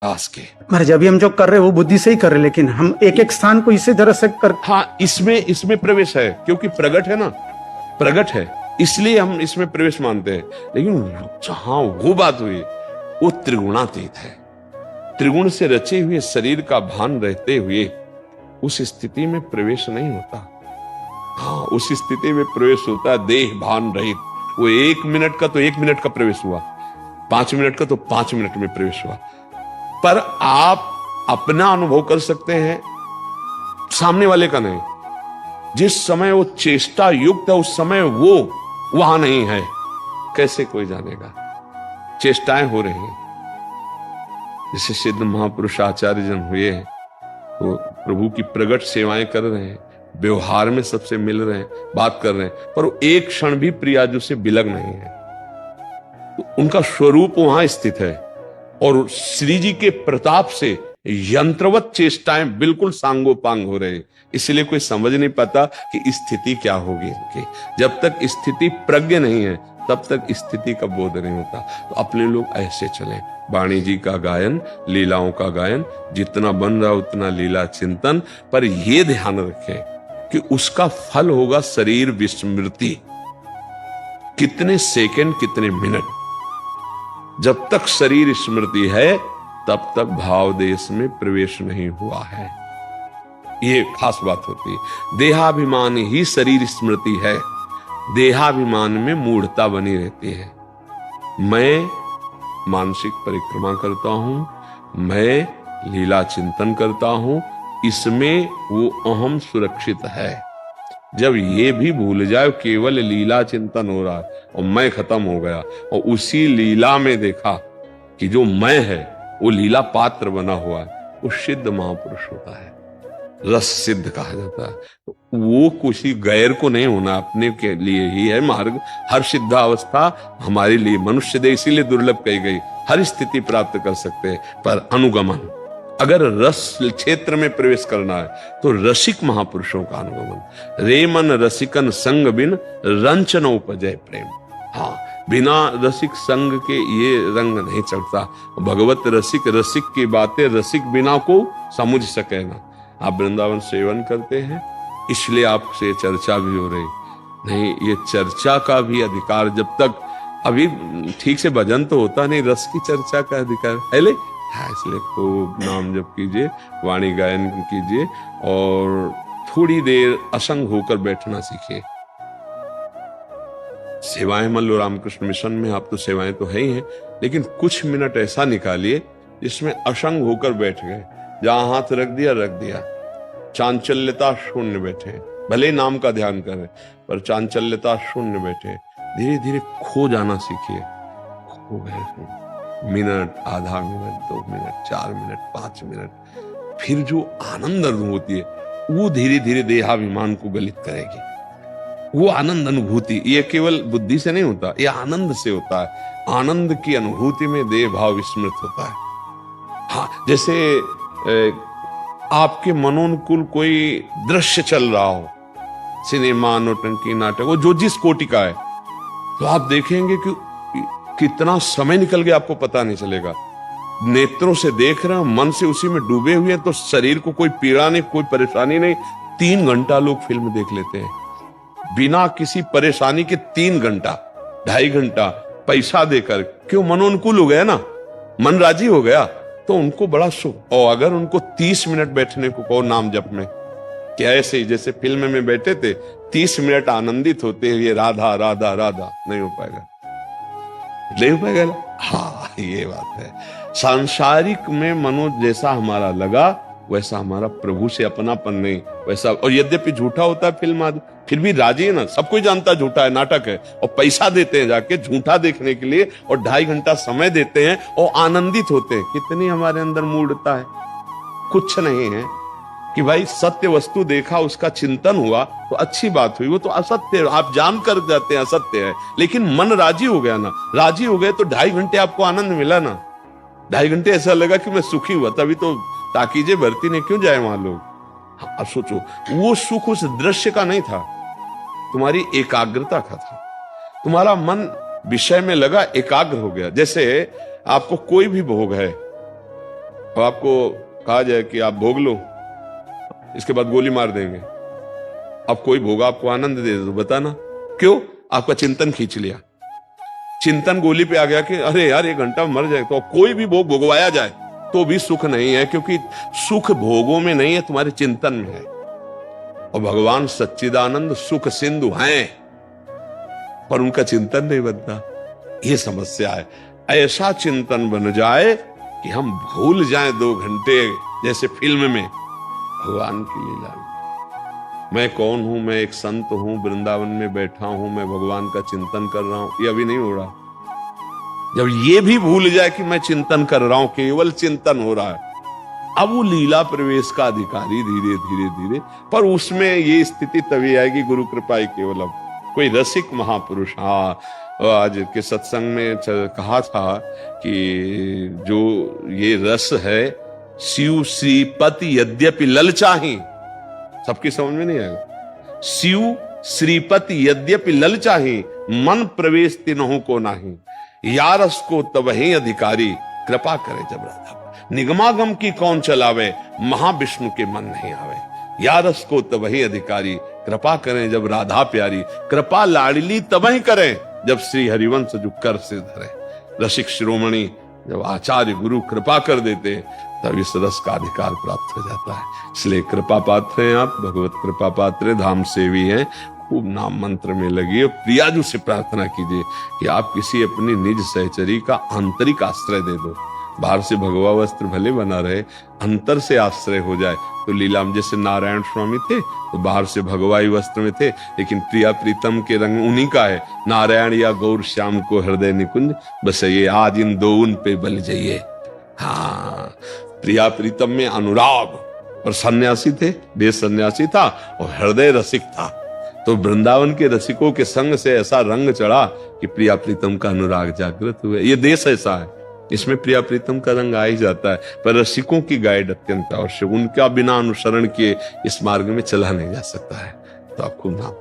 दास के। महाराज अभी हम जो कर रहे हैं वो बुद्धि से ही कर रहे हैं, लेकिन हम एक एक स्थान को इसी तरह से कर। हाँ, इसमें प्रवेश है, क्योंकि प्रगट है ना, प्रगट है, इसलिए हम इसमें प्रवेश मानते हैं। लेकिन जहां वो बात हुई वो त्रिगुणातीत है। त्रिगुण से रचे हुए शरीर का भान रहते हुए उस स्थिति में प्रवेश नहीं होता। हाँ, उस स्थिति में प्रवेश होता है देह भान रहित। वो 1 मिनट का तो 1 मिनट का प्रवेश हुआ, 5 मिनट का तो 5 मिनट में प्रवेश हुआ। पर आप अपना अनुभव कर सकते हैं, सामने वाले का नहीं। जिस समय वो चेष्टा युक्त है उस समय वो वहां नहीं है, कैसे कोई जानेगा? चेष्टाएं हो रही हैं। जैसे सिद्ध महापुरुष आचार्य जन हुए हैं तो प्रभु की प्रगट सेवाएं कर रहे हैं, व्यवहार में सबसे मिल रहे हैं, बात कर रहे हैं, पर वो एक क्षण भी प्रियाजू से बिलग नहीं है। तो उनका स्वरूप वहां स्थित है और श्री जी के प्रताप से यंत्रवत चेष्टाएं बिल्कुल सांगोपांग हो रहे। इसलिए कोई समझ नहीं पाता कि स्थिति क्या होगी इनकी। जब तक स्थिति प्रज्ञ नहीं है तब तक स्थिति का बोध नहीं होता। तो अपने लोग ऐसे चले, वाणी जी का गायन, लीलाओं का गायन, जितना बन रहा उतना लीला चिंतन। पर यह ध्यान रखें कि उसका फल होगा शरीर विस्मृति। कितने सेकंड, कितने मिनट। जब तक शरीर स्मृति है तब तक भाव देश में प्रवेश नहीं हुआ है। ये खास बात होती है। देहाभिमान ही शरीर स्मृति है। देहाभिमान में मूढ़ता बनी रहती है। मैं मानसिक परिक्रमा करता हूं, मैं लीला चिंतन करता हूं, इसमें वो अहम सुरक्षित है। जब ये भी भूल जाए केवल लीला चिंतन हो रहा है और मैं खत्म हो गया, और उसी लीला में देखा कि जो मैं है वो लीला पात्र बना हुआ है, वो सिद्ध महापुरुष होता है, रस सिद्ध कहा जाता है। वो किसी गैर को नहीं होना, अपने के लिए ही है मार्ग। हर सिद्धावस्था हमारे लिए, मनुष्य देह इसीलिए दुर्लभ कही गई। हर स्थिति प्राप्त कर सकते हैं, पर अनुगमन, अगर रस क्षेत्र में प्रवेश करना है तो रसिक महापुरुषों का अनुगमन। रे मन रसिकन संग बिन रंच न उपजय प्रेम। हाँ, बिना रसिक संग के ये रंग नहीं चढ़ता। भगवत रसिक, रसिक की बातें रसिक बिना को समझ सके ना। आप वृंदावन सेवन करते हैं इसलिए आपसे चर्चा भी हो रही नहीं। ये चर्चा का भी अधिकार, जब तक अभी ठीक से भजन तो होता नहीं, रस की चर्चा का अधिकार है ले। हाँ, इसलिए खूब नाम जप कीजिए, वाणी गायन कीजिए और थोड़ी देर असंग होकर बैठना सीखिए। सेवाएं मान लो, रामकृष्ण मिशन में आप तो सेवाएं तो है ही हैं, लेकिन कुछ मिनट ऐसा निकालिए जिसमें असंग होकर बैठ गए। जहां हाथ रख दिया, चांचल्यता शून्य बैठे। भले नाम का ध्यान करें पर चांचल्यता शून्य बैठे। धीरे धीरे खो जाना सीखिए। खो गए मिनट, आधा मिनट, 2 मिनट, 4 मिनट, 5 मिनट, फिर जो आनंद अनुभूति है वो धीरे धीरे देहाभिमान को गलित करेगी। वो आनंद अनुभूति ये केवल बुद्धि से नहीं होता, ये आनंद से होता है। आनंद की अनुभूति में देह भाव विस्मृत होता है। हाँ, जैसे आपके मनोनुकूल कोई दृश्य चल रहा हो, सिनेमा, नौटंकी, नाटक, वो जो जिस कोटि का है, तो आप देखेंगे कि कितना समय निकल गया आपको पता नहीं चलेगा। नेत्रों से देख रहे हैं, मन से उसी में डूबे हुए हैं, तो शरीर को कोई पीड़ा नहीं, कोई परेशानी नहीं। 3 घंटा लोग फिल्म देख लेते हैं बिना किसी परेशानी के। 3 घंटा, 2.5 घंटा पैसा देकर, क्यों? मनोनुकूल हो गया ना, मन राजी हो गया, तो उनको बड़ा सुख। और अगर उनको 30 मिनट बैठने को कहो नाम जप में, क्या ऐसे ही जैसे फिल्म में बैठे थे 30 मिनट आनंदित होते हुए राधा राधा राधा, नहीं हो पाएगा, नहीं हो पाएगा। हाँ, ये बात है। सांसारिक में मनो जैसा हमारा लगा वैसा हमारा प्रभु से अपनापन नहीं वैसा। और यद्यपि झूठा होता है फिल्म आदि, फिर भी राजी है ना। सब कोई जानता है झूठा है, नाटक है, और पैसा देते हैं जाके झूठा देखने के लिए, और 2.5 घंटा समय देते हैं और आनंदित होते हैं। कितनी हमारे अंदर मूढ़ता है। कुछ नहीं है कि भाई सत्य वस्तु देखा, उसका चिंतन हुआ तो अच्छी बात हुई, वो तो असत्य है, आप जान कर जाते हैं असत्य है, लेकिन मन राजी हो गया ना। राजी हो गए तो 2.5 घंटे आपको आनंद मिला ना। 2.5 घंटे ऐसा लगा कि मैं सुखी हुआ। तभी तो ताकीजे भरती ने क्यों जाए वहां लोग। हाँ, अब सोचो, वो सुख उस दृश्य का नहीं था, तुम्हारी एकाग्रता का था। तुम्हारा मन विषय में लगा, एकाग्र हो गया। जैसे आपको कोई भी भोग है, अब आपको कहा जाए कि आप भोग लो, इसके बाद गोली मार देंगे, अब कोई भोग आपको आनंद दे दे तो बताना क्यों? आपका चिंतन खींच लिया, चिंतन गोली पे आ गया कि अरे यार 1 घंटा मर जाए। तो कोई भी भोग भोगवाया जाए तो भी सुख नहीं है, क्योंकि सुख भोगों में नहीं है, तुम्हारे चिंतन में है। और भगवान सच्चिदानंद सुख सिंधु हैं, पर उनका चिंतन नहीं बनता, ये समस्या है। ऐसा चिंतन बन जाए कि हम भूल जाएं 2 घंटे, जैसे फिल्म में भगवान की लीला में। मैं कौन हूं? मैं एक संत हूं, वृंदावन में बैठा हूं, मैं भगवान का चिंतन कर रहा हूं। ये अभी नहीं हो रहा। जब ये भी भूल जाए कि मैं चिंतन कर रहा हूं, केवल चिंतन हो रहा है, अब वो लीला प्रवेश का अधिकारी धीरे धीरे धीरे। पर उसमें ये स्थिति तभी आएगी गुरु कृपा ही केवलम। कोई रसिक महापुरुष, हाँ आज के सत्संग में कहा था कि जो ये रस है, शिव श्रीपति यद्यपि ललचाही, सबकी समझ में नहीं आएगा। शिव श्रीपति यद्यपि ललचाही, मन प्रवेश तिन्हों को नाही, यारस को तबहि अधिकारी, कृपा करे जब राधा। निगमागम की कौन चलावे, महाविष्णु के मन नहीं आवे। यारस को तबहि अधिकारी, कृपा करें जब राधा प्यारी। कृपा लाडली तबहि करें, जब श्री हरिवंश जो कर से धरे। रसिक शिरोमणि जब आचार्य गुरु कृपा कर देते, तब इस रस का अधिकार प्राप्त हो जाता है। इसलिए कृपा पात्र हैं आप, भगवत कृपा पात्र, धाम सेवी हैं। खूब नाम मंत्र में लगिए और प्रियाजू से प्रार्थना कीजिए कि आप किसी अपनी निज सहचरी का आंतरिक आश्रय दे दो। बाहर से भगवा वस्त्र भले बना रहे, अंतर से आश्रय हो जाए तो लीलाम। जैसे नारायण स्वामी थे तो बाहर से भगवाई वस्त्र में थे, लेकिन प्रिया प्रीतम के रंग उन्हीं का है। नारायण या गौर श्याम को हृदय निकुंज बसइए, आज इन दो उन पे बल जाइए। हाँ, प्रिया प्रीतम में अनुराग, और सन्यासी थे, देश सन्यासी था और हृदय रसिक था। तो वृंदावन के रसिकों के संग से ऐसा रंग चढ़ा कि प्रिया प्रीतम का अनुराग जागृत हुए। ये देश ऐसा है, इसमें प्रिया प्रीतम का रंग आ ही जाता है। पर रसिकों की गाइड अत्यंत आवश्यक, उनका बिना अनुसरण किए इस मार्ग में चला नहीं जा सकता है। तो आप खूब नाम